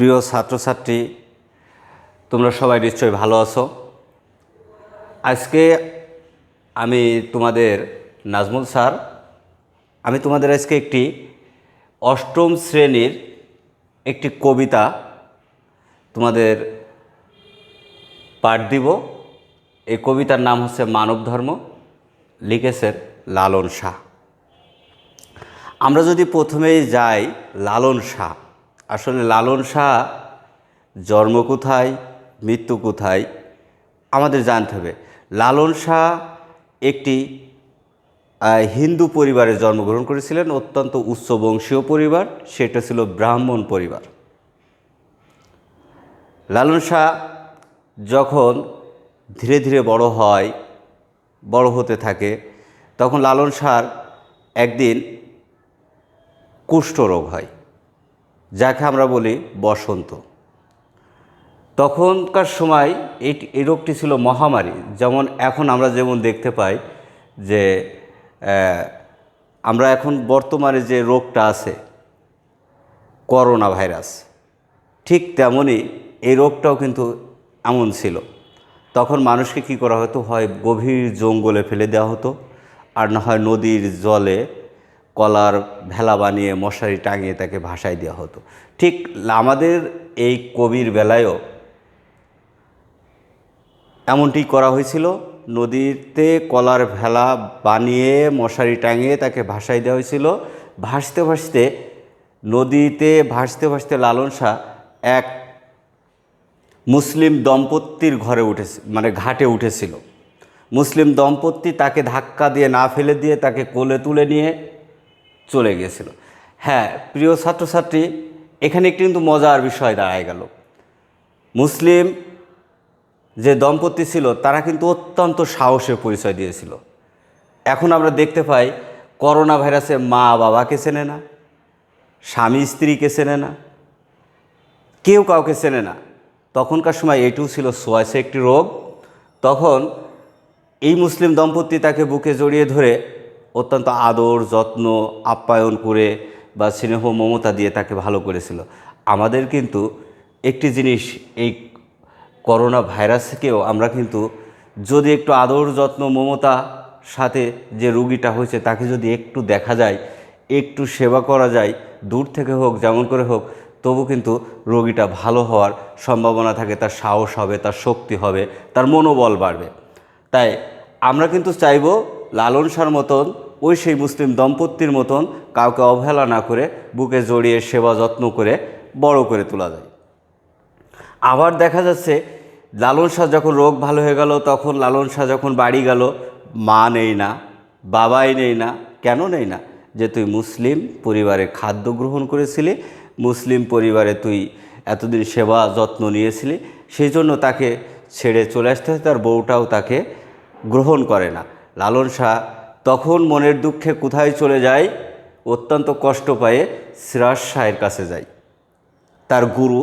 প্রিয় ছাত্রছাত্রী, তোমরা সবাই নিশ্চয়ই ভালো আছো। আজকে আমি তোমাদের নাজমুল স্যার, আমি তোমাদের আজকে একটি অষ্টম শ্রেণীর একটি কবিতা তোমাদের পাঠ দিব। এই কবিতার নাম হচ্ছে মানব ধর্ম, লিখেছেন লালন শাহ। আমরা যদি প্রথমেই যাই লালন শাহ, আসলে লালন শাহ জন্ম কোথায়, মৃত্যু কোথায় আমাদের জানতে হবে। লালন শাহ একটি হিন্দু পরিবারে জন্মগ্রহণ করেছিলেন, অত্যন্ত উচ্চ বংশীয় পরিবার, সেটা ছিল ব্রাহ্মণ পরিবার। লালন শাহ যখন ধীরে ধীরে বড় হতে থাকে, তখন লালন শাহর একদিন কুষ্ঠরোগ হয়, যাকে আমরা বলি বসন্ত। তখনকার সময় এই রোগটি ছিল মহামারী। যেমন এখন আমরা দেখতে পাই যে আমরা এখন বর্তমানে যে রোগটা আছে করোনা ভাইরাস, ঠিক তেমনই এই রোগটাও কিন্তু এমন ছিল। তখন মানুষকে কি করা হতো, হয় গভীর জঙ্গলে ফেলে দেওয়া হতো, আর না হয় নদীর জলে কলার ভেলা বানিয়ে মশারি টাঙিয়ে তাকে ভাসায় দেওয়া হতো। ঠিক আমাদের এই কবির বেলায়ও এমনটি করা হয়েছিল। নদীতে কলার ভেলা বানিয়ে মশারি টাঙিয়ে তাকে ভাসায় দেওয়া হয়েছিল। নদীতে ভাসতে ভাসতে লালন শাহ এক মুসলিম দম্পতির ঘাটে উঠেছিল। মুসলিম দম্পতি তাকে ধাক্কা দিয়ে না ফেলে দিয়ে তাকে কোলে তুলে নিয়ে চলে গিয়েছিল। হ্যাঁ প্রিয় ছাত্রছাত্রী, এখানে কিন্তু মজার বিষয় দাঁড়ায় গেল। মুসলিম যে দম্পতি ছিল তারা কিন্তু অত্যন্ত সাহসের পরিচয় দিয়েছিল। এখন আমরা দেখতে পাই করোনা ভাইরাসে মা বাবাকে চেনে না, স্বামী স্ত্রীকে চেনে না, কেউ কাউকে চেনে না। তখনকার সময় এটিও ছিল সোয়াইসে একটি রোগ। তখন এই মুসলিম দম্পতি তাকে বুকে জড়িয়ে ধরে অত্যন্ত আদর যত্ন আপ্যায়ন করে বা স্নেহ মমতা দিয়ে তাকে ভালো করেছিল। আমাদের কিন্তু একটি জিনিস, এই করোনা ভাইরাসকেও আমরা কিন্তু যদি একটু আদর যত্ন মমতা সাথে যে রোগীটা হয়েছে তাকে যদি একটু দেখা যায়, একটু সেবা করা যায়, দূর থেকে হোক যেমন করে হোক, তবু কিন্তু রোগীটা ভালো হওয়ার সম্ভাবনা থাকে, তার সাহস হবে, তার শক্তি হবে, তার মনোবল বাড়বে। তাই আমরা কিন্তু চাইব লালন শাহর মতন সেই মুসলিম দম্পতির মতন কাউকে অবহেলা না করে বুকে জড়িয়ে সেবা যত্ন করে বড় করে তোলা যায়। আবার দেখা যাচ্ছে লালন শাহ যখন রোগ ভালো হয়ে গেল, তখন লালন শাহ যখন বাড়ি গেল, মা নেই না, বাবাই নেই না। কেন নেই না? যে তুই মুসলিম পরিবারে খাদ্য গ্রহণ করেছিলি, মুসলিম পরিবারে তুই এতদিন সেবা যত্ন নিয়েছিলি, সেই জন্য তাকে ছেড়ে চলে আসতে হয়। তার বউটাও তাকে গ্রহণ করে না। লালন শাহ তখন মনের দুঃখে কোথায় চলে যায়, অত্যন্ত কষ্ট পায়ে সিরাজ শাহের কাছে যায়, তার গুরু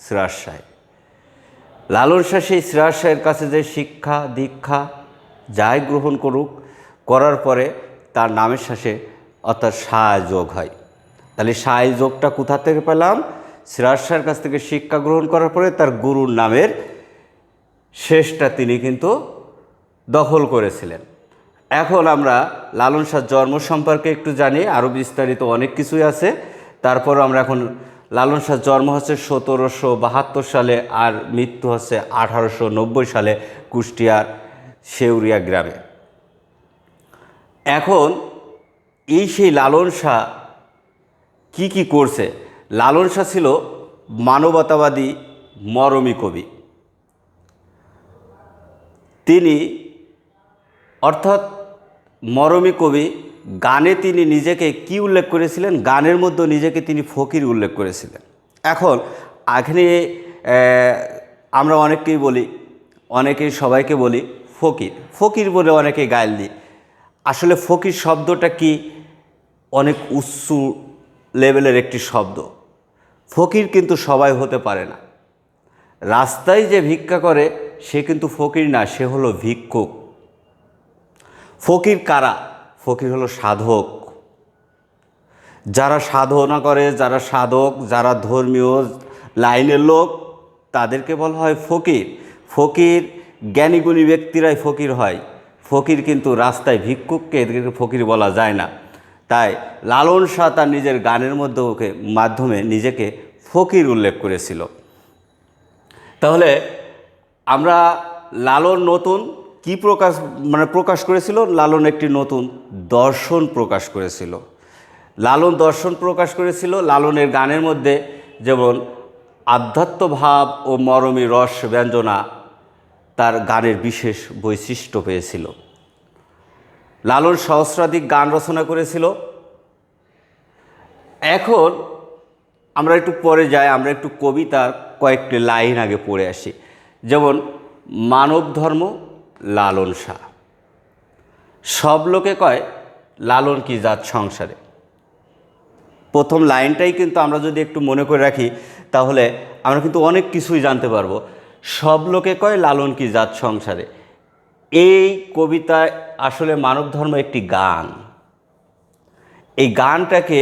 সিরাজ শাহ। লালন শাহ সেই সিরাজ শাহের কাছে যে শিক্ষা দীক্ষা যাই গ্রহণ করার পরে তার নামের শেষে অর্থাৎ শাহ যোগ হয়। তাহলে শাহ যোগটা কোথা থেকে পেলাম? সিরাজ শাহের কাছ থেকে শিক্ষা গ্রহণ করার পরে তার গুরুর নামের শেষটা তিনি কিন্তু দখল করেছিলেন। এখন আমরা লালন শাহর জন্ম সম্পর্কে একটু জানি, আরও বিস্তারিত অনেক কিছুই আছে। তারপর আমরা এখন লালন শাহর জন্ম হচ্ছে 1772 সালে, আর মৃত্যু হচ্ছে 1890 সালে কুষ্টিয়ার শেউরিয়া গ্রামে। এখন সেই লালন শাহ কি করছে? লালন শাহ ছিল মানবতাবাদী মরমী কবি। তিনি অর্থাৎ মরমী কবি। গানে তিনি নিজেকে কি উল্লেখ করেছিলেন? গানের মধ্যে নিজেকে তিনি ফকির উল্লেখ করেছিলেন। এখন এখানে আমরা সবাইকে বলি ফকির, ফকির বলে অনেকে গাইল দিই। আসলে ফকির শব্দটা কি? অনেক উচ্চ লেভেলের একটি শব্দ। ফকির কিন্তু সবাই হতে পারে না। রাস্তায় যে ভিক্ষা করে সে কিন্তু ফকির না, সে হলো ভিক্ষুক। ফকির কারা? ফকির হলো সাধক। যারা সাধনা করে, যারা সাধক, যারা ধর্মীয় লাইনের লোক তাদেরকে বলা হয় ফকির। ফকির জ্ঞানীগুণী ব্যক্তিরাই ফকির হয়। ফকির কিন্তু রাস্তায় ভিক্ষুককে এদেরকে ফকির বলা যায় না। তাই লালন শাহ তার নিজের গানের মধ্যে মাধ্যমে নিজেকে ফকির উল্লেখ করেছিল। তাহলে আমরা লালন নতুন কি প্রকাশ করেছিল? লালন একটি নতুন দর্শন প্রকাশ করেছিল। লালন দর্শন প্রকাশ করেছিল। লালনের গানের মধ্যে যেমন আধ্যাত্মভাব ও মরমী রস ব্যঞ্জনা তার গানের বিশেষ বৈশিষ্ট্য পেয়েছিল। লালন সহস্রাধিক গান রচনা করেছিল। এখন আমরা একটু পরে যাই, আমরা একটু কবিতার কয়েকটি লাইন আগে পড়ে আসি। যেমন মানব ধর্ম লালন শাহ। সব লোকে কয় লালন কি জাত সংসারে। প্রথম লাইনটাই কিন্তু আমরা যদি একটু মনে করে রাখি তাহলে আমরা কিন্তু অনেক কিছুই জানতে পারবো। সব লোকে কয় লালন কি জাত সংসারে। এই কবিতায় আসলে মানব ধর্ম একটি গান। এই গানটাকে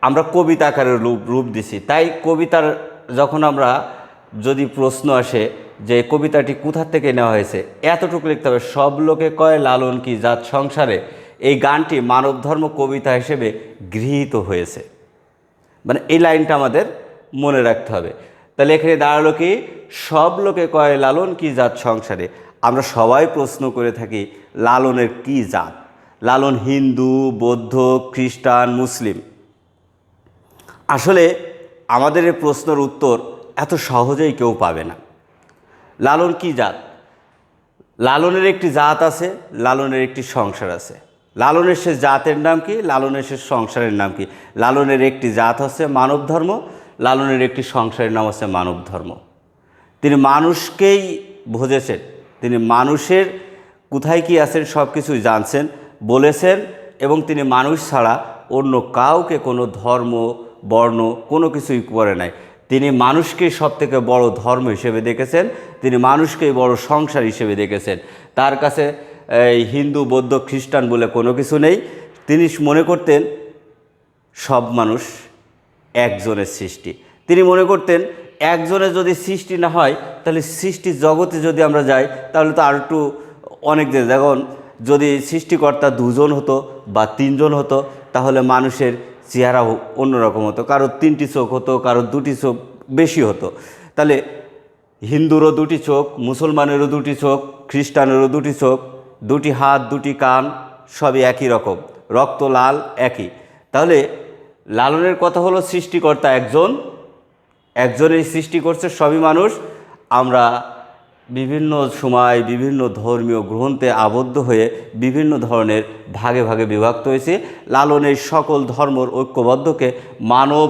আমরা কবিতা আকারে রূপ দিছি। তাই কবিতার যখন আমরা যদি প্রশ্ন আসে যে কবিতাটি কোথা থেকে নেওয়া হয়েছে, এতটুকু লিখতে হবে, সব লোকে কয় লালন কি জাত সংসারে। এই গানটি মানব ধর্ম কবিতা হিসেবে গৃহীত হয়েছে। মানে এই লাইনটা আমাদের মনে রাখতে হবে। তাহলে এখানে দাঁড়ালো কি, সব লোকে কয় লালন কি জাত সংসারে। আমরা সবাই প্রশ্ন করে থাকি লালনের কি জাত। লালন হিন্দু, বৌদ্ধ, খ্রিস্টান, মুসলিম। আসলে আমাদের এই প্রশ্নের উত্তর এত সহজেই কেউ পাবে না। লালন কি জাত? লালনের একটি জাত আছে, লালনের একটি সংসার আছে। লালনের সে জাতের নাম কি? লালনের সে সংসারের নাম কি? লালনের একটি জাত হচ্ছে মানব ধর্ম, লালনের একটি সংসারের নাম হচ্ছে মানব ধর্ম। তিনি মানুষকেই বুঝেছেন, তিনি মানুষের কোথায় কি আছেন সব কিছুই জানছেন, বলেছেন, এবং তিনি মানুষ ছাড়া অন্য কাউকে কোনো ধর্ম, বর্ণ কোনো কিছুই করে নাই। তিনি মানুষকে সবথেকে বড় ধর্ম হিসেবে দেখেছেন, তিনি মানুষকেই বড় সংসার হিসেবে দেখেছেন। তার কাছে হিন্দু, বৌদ্ধ, খ্রিস্টান বলে কোনো কিছু নেই। তিনি মনে করতেন সব মানুষ একজনের সৃষ্টি। তিনি মনে করতেন একজনের যদি সৃষ্টি না হয় তাহলে সৃষ্টির জগতে যদি আমরা যাই তাহলে তো আর একটু অনেক দিন, দেখুন যদি সৃষ্টিকর্তা দুজন হতো বা তিনজন হতো তাহলে মানুষের চেহারা অন্যরকম হতো। কারোর 3টি চোখ হতো, কারোর 2টি চোখ বেশি হতো। তাহলে হিন্দুরও 2টি চোখ, মুসলমানেরও 2টি চোখ, খ্রিস্টানেরও 2টি চোখ, 2টি হাত, 2টি কান, সবই একই রকম, রক্ত লাল একই। তাহলে লালনের কথা হলো সৃষ্টিকর্তা একজন, একজনেই সৃষ্টি করছে সবই মানুষ। আমরা বিভিন্ন সময় বিভিন্ন ধর্মীয় গ্রন্থে আবদ্ধ হয়ে বিভিন্ন ধরনের ভাগে ভাগে বিভক্ত হয়েছে। লালন এই সকল ধর্মর ঐক্যবদ্ধকে মানব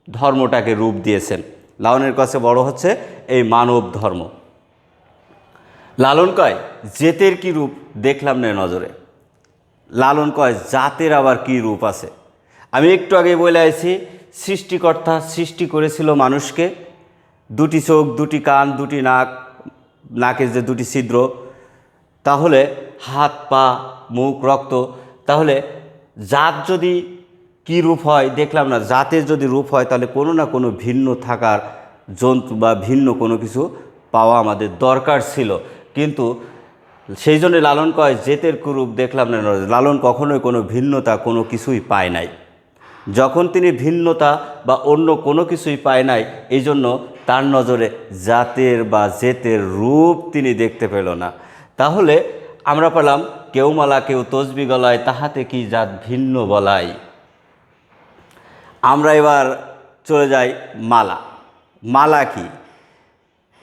ধর্মটাকে রূপ দিয়েছেন। লালনের কাছে বড় হচ্ছে এই মানব ধর্ম। লালন কয় জেতের কি রূপ দেখলাম না নজরে। লালন কয় জাতের আবার কি রূপ আছে। আমি একটু আগে বলে আছি সৃষ্টিকর্তা সৃষ্টি করেছিল মানুষকে, 2টি চোখ, 2টি কান, 2টি নাক, নাকের যে 2টি ছিদ্র, তাহলে হাত, পা, মুখ, রক্ত। তাহলে জাত যদি কি রূপ হয় দেখলাম না। জাতের যদি রূপ হয় তাহলে কোনো না কোনো ভিন্ন থাকার জন্তু বা ভিন্ন কোনো কিছু পাওয়া আমাদের দরকার ছিল। কিন্তু সেই জন্য লালন কয় জেতের কুরূপ দেখলাম না। লালন কখনোই কোনো ভিন্নতা কোনো কিছুই পায় নাই। যখন তিনি ভিন্নতা বা অন্য কোনো কিছুই পায় নাই, এই জন্য তার নজরে জাতের বা জেতের রূপ তিনি দেখতে পেল না। তাহলে আমরা পেলাম কেউ মালা কেউ তসবি গলায়, তাহাতে কি জাত ভিন্ন বলাই। আমরা এবার চলে যাই মালা। মালা কি?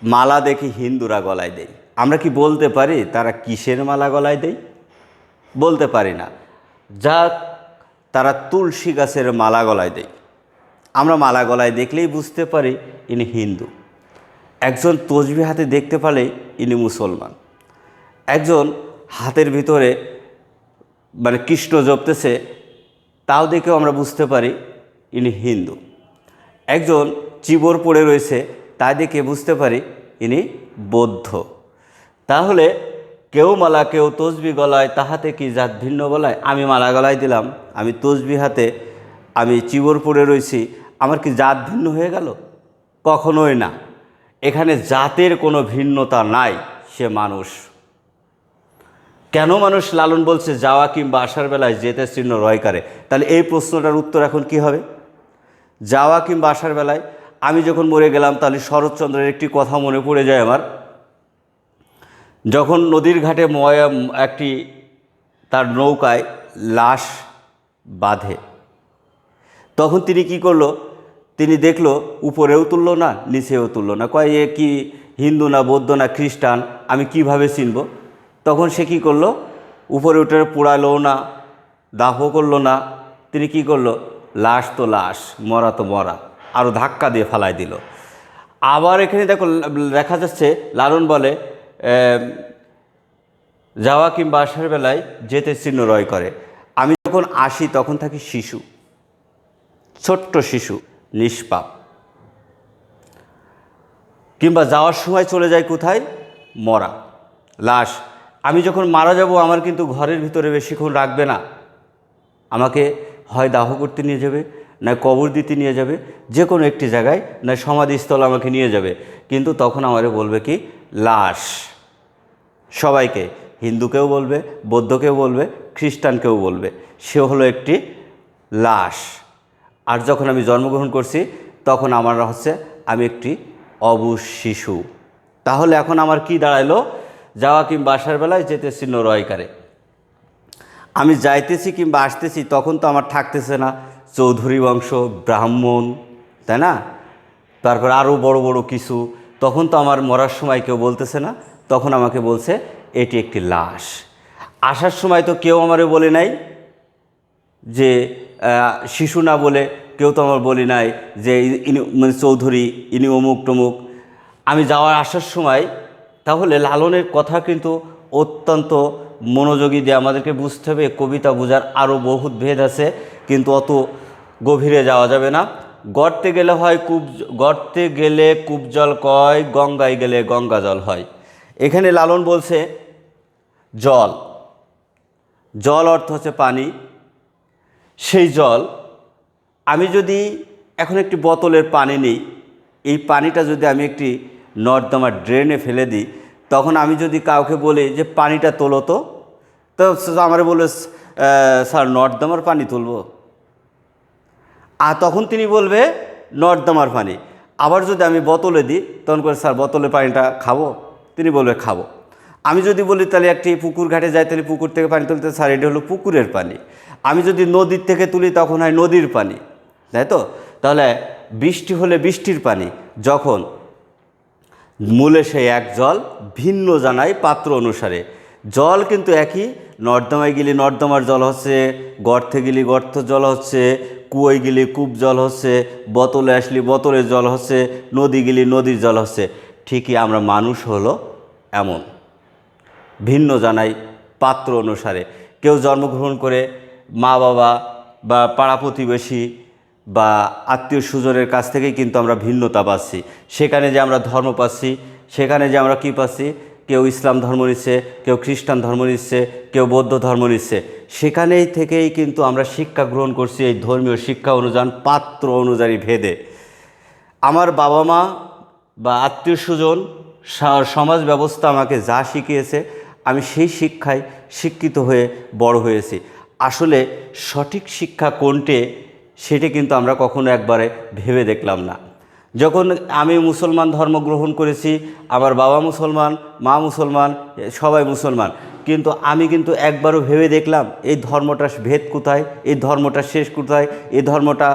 মালা দেখি হিন্দুরা গলায় দেয়। আমরা কি বলতে পারি তারা কিসের মালা গলায় দেয়? বলতে পারি না। যা তারা তুলসী গাছের মালা গলায় দেয়। আমরা মালা গলায় দেখলেই বুঝতে পারি ইনি হিন্দু। একজন তসবি হাতে দেখতে পারলেই ইনি মুসলমান। একজন হাতের ভিতরে মানে কৃষ্ণ জপতেছে তাও দেখেও আমরা বুঝতে পারি ইনি হিন্দু। একজন চিবর পড়ে রয়েছে তা দেখে বুঝতে পারি ইনি বৌদ্ধ। তাহলে কেউ মালা কেউ তসবি গলায়, তাহাতে কি জাত ভিন্ন বলায়। আমি মালা গলায় দিলাম, আমি তসবি হাতে, আমি চিবর পড়ে রয়েছি, আমার কি জাত ভিন্ন হয়ে গেল? কখনোই না। এখানে জাতের কোনো ভিন্নতা নাই, সে মানুষ। কেন মানুষ লালন বলছে যাওয়া কিংবা আসার বেলায় যেতে চিহ্ন রয়কারে? তাহলে এই প্রশ্নটার উত্তর এখন কি হবে? যাওয়া কিংবা আসার বেলায় আমি যখন মরে গেলাম, তাহলে শরৎচন্দ্রের একটি কথা মনে পড়ে যায় আমার। যখন নদীর ঘাটে একটি তার নৌকায় লাশ বাঁধে, তখন তিনি কি করলো? তিনি দেখলো উপরেও তুললো না, নিচেও তুললো না। কয় এ কি হিন্দু না বৌদ্ধ না খ্রিস্টান, আমি কিভাবে চিনব? তখন সে কী করলো? উপরে উঠে পোড়ালো না, দাহও করলো না। তিনি কি করলো? লাশ তো লাশ, মরা তো মরা, আরও ধাক্কা দিয়ে ফালাই দিল। আবার এখানে দেখো দেখা যাচ্ছে লালন বলে যাওয়া কিংবা আসার বেলায় যেতে চিহ্ন রয় করে। আমি যখন আসি তখন থাকি শিশু, ছোট্ট শিশু, নিষ্পাপ। কিংবা যাওয়ার সময় চলে যায় কোথায়? মরা, লাশ। আমি যখন মারা যাব, আমার কিন্তু ঘরের ভিতরে বেশিক্ষণ রাখবে না, আমাকে হয় দাহ করতে নিয়ে যাবে, না কবর দিতে নিয়ে যাবে, যে কোনো একটি জায়গায়, না সমাধিস্থল আমাকে নিয়ে যাবে। কিন্তু তখন আমারে বলবে কি? লাশ। সবাইকে, হিন্দুকেও বলবে, বৌদ্ধকেও বলবে, খ্রিস্টানকেও বলবে, সে হলো একটি লাশ। আর যখন আমি জন্মগ্রহণ করছি, তখন আমার হচ্ছে আমি একটি অবুঝ শিশু। তাহলে এখন আমার কি দাঁড়াইলো? যাওয়া কিংবা আসার বেলায় যেতে চিহ্ন রয়কারে। আমি যাইতেছি কিংবা আসতেছি, তখন তো আমার থাকতেছে না চৌধুরী বংশ, ব্রাহ্মণ, তাই না? তারপর আরও বড় বড় কিছু। তখন তো আমার মরার সময় কেউ বলতেছে না, তখন আমাকে বলছে এটি একটি লাশ। আসার সময় তো কেউ আমারে বলে নাই যে শিশু, না বলে কেউ তো আমার বলি নাই যে ইনি মানে চৌধুরী, ইনি অমুক টমুক। আমি যাওয়ার আসার সময়, তাহলে লালনের কথা কিন্তু অত্যন্ত মনোযোগী দিয়ে আমাদেরকে বুঝতে হবে। কবিতা বোঝার আরও বহুত ভেদ আছে, কিন্তু অত গভীরে যাওয়া যাবে না। গর্তে গেলে হয় গর্তে গেলে কূপ জল কয়, গঙ্গায় গেলে গঙ্গা জল হয়। এখানে লালন বলছে জল, জল অর্থ হচ্ছে পানি। সেই জল আমি যদি এখন একটি বোতলের পানি নিই, এই পানিটা যদি আমি একটি নর্দমা ড্রেনে ফেলে দিই, তখন আমি যদি কাউকে বলি যে পানিটা তোলো তো আমার বলে স্যার নর্দমার পানি তুলব, আর তখন তিনি বলবে নর্দমার পানি। আবার যদি আমি বোতলে দিই, তখন করে স্যার বোতলের পানিটা খাবো, তিনি বলবে খাবো। আমি যদি বলি তাহলে একটি পুকুর ঘাটে যাই, তাহলে পুকুর থেকে পানি তুলতে, স্যার এটা হলো পুকুরের পানি। আমি যদি নদীর থেকে তুলি, তখন হয় নদীর পানি, তাই তো? তাহলে বৃষ্টি হলে বৃষ্টির পানি। যখন মূলে সেই এক জল, ভিন্ন জানায় পাত্র অনুসারে। জল কিন্তু একই, নর্দমায় গেলে নর্দমার জল হচ্ছে, গর্তে গেলে গর্ত জল হচ্ছে, কুয়োয় গেলে কূপ জল হচ্ছে, বোতলে আসলে বোতলের জল হচ্ছে, নদী গেলে নদীর জল হচ্ছে। ঠিকই আমরা মানুষ হলো এমন, ভিন্ন জানাই পাত্র অনুসারে। কেউ জন্মগ্রহণ করে মা বাবা বা পাড়া প্রতিবেশী বা আত্মীয় স্বজনের কাছ থেকেই কিন্তু আমরা ভিন্নতা পাচ্ছি। সেখানে যে আমরা ধর্ম পাচ্ছি, সেখানে যে আমরা কী পাচ্ছি, কেউ ইসলাম ধর্ম নিচ্ছে, কেউ খ্রিস্টান ধর্ম নিচ্ছে, কেউ বৌদ্ধ ধর্ম নিচ্ছে, সেখানেই থেকেই কিন্তু আমরা শিক্ষা গ্রহণ করছি। এই ধর্মীয় শিক্ষা অনুযায়ী, পাত্র অনুযায়ী ভেদে আমার বাবা মা বা আত্মীয় স্বজন, সমাজ ব্যবস্থা আমাকে যা শিখিয়েছে, আমি সেই শিক্ষায় শিক্ষিত হয়ে বড় হয়েছি। আসলে সঠিক শিক্ষা কোনটে, সেটা কিন্তু আমরা কখনো একবারে ভেবে দেখলাম না। যখন আমি মুসলমান ধর্ম গ্রহণ করেছি, আমার বাবা মুসলমান, মা মুসলমান, সবাই মুসলমান, কিন্তু আমি কিন্তু একবারও ভেবে দেখলাম এই ধর্মটার ভেদ কোথায়, এই ধর্মটার শেষ কোথায়, এই ধর্মটা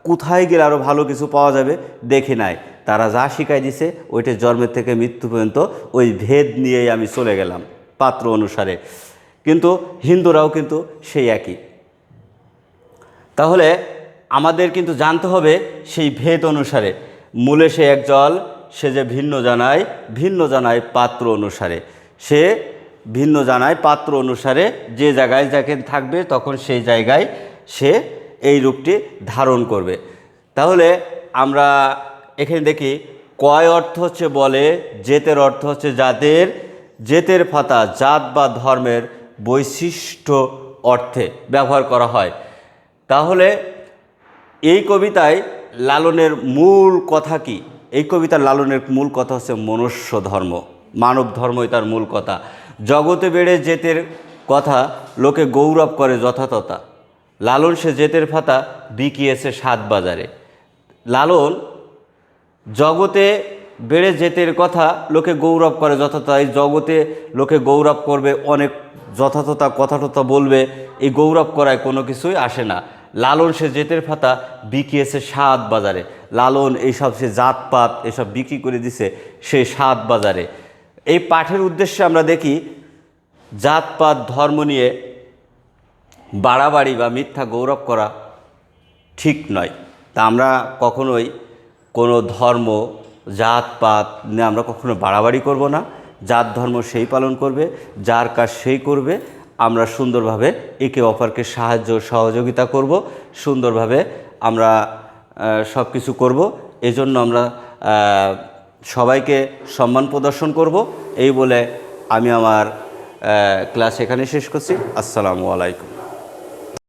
কোথায় গেলে আরও ভালো কিছু পাওয়া যাবে, দেখি নাই। তারা যা শিখাই দিছে, ওইটা জন্মের থেকে মৃত্যু পর্যন্ত ওই ভেদ নিয়েই আমি চলে গেলাম পাত্র অনুসারে। কিন্তু হিন্দুরাও কিন্তু সেই একই। তাহলে আমাদের কিন্তু জানতে হবে সেই ভেদ অনুসারে, মূলে সে এক জল, সে যে ভিন্ন জানায় পাত্র অনুসারে। সে ভিন্ন জানায় পাত্র অনুসারে, যে জায়গায় যাকে থাকবে তখন সেই জায়গায় সে এই রূপটি ধারণ করবে। তাহলে আমরা এখানে দেখি কয় অর্থ হচ্ছে বলে, জেতের অর্থ হচ্ছে যাদের, জেতের ফাতা জাত বা ধর্মের বৈশিষ্ট্য অর্থে ব্যবহার করা হয়। তাহলে এই কবিতায় লালনের মূল কথা কি? এই কবিতার লালনের মূল কথা হচ্ছে মনুষ্য ধর্ম, মানব ধর্মই তার মূল কথা। জগতে বেড়ে জেতের কথা লোকে গৌরব করে যথাতথা, লালন সে জেতের ফাতা বিকিয়েছে সাত বাজারে। লালন জগতে বেড়ে জেতের কথা লোকে গৌরব করে যথাতথা, এই জগতে লোকে গৌরব করবে, অনেক যথাতথা কথা টথা বলবে, এই গৌরব করায় কোনো কিছুই আসে না। লালন সে জেতের ফাতা বিকিয়েছে সাত বাজারে। লালন এইসব সে জাতপাত এসব বিক্রি করে দিছে সেই সাত বাজারে। এই পাঠের উদ্দেশ্যে আমরা দেখি জাতপাত ধর্ম নিয়ে বাড়াবাড়ি বা মিথ্যা গৌরব করা ঠিক নয়। তা আমরা কখনোই কোনো ধর্ম জাতপাত নিয়ে আমরা কখনো বাড়াবাড়ি করব না। জাত ধর্ম সেই পালন করবে, যার কাজ সেই করবে। আমরা সুন্দরভাবে একে অপরকে সাহায্য সহযোগিতা করব, সুন্দরভাবে আমরা সব কিছু করব। এজন্য আমরা সবাইকে সম্মান প্রদর্শন করব। এই বলে আমি আমার ক্লাস এখানে শেষ করছি। আসসালামু আলাইকুম।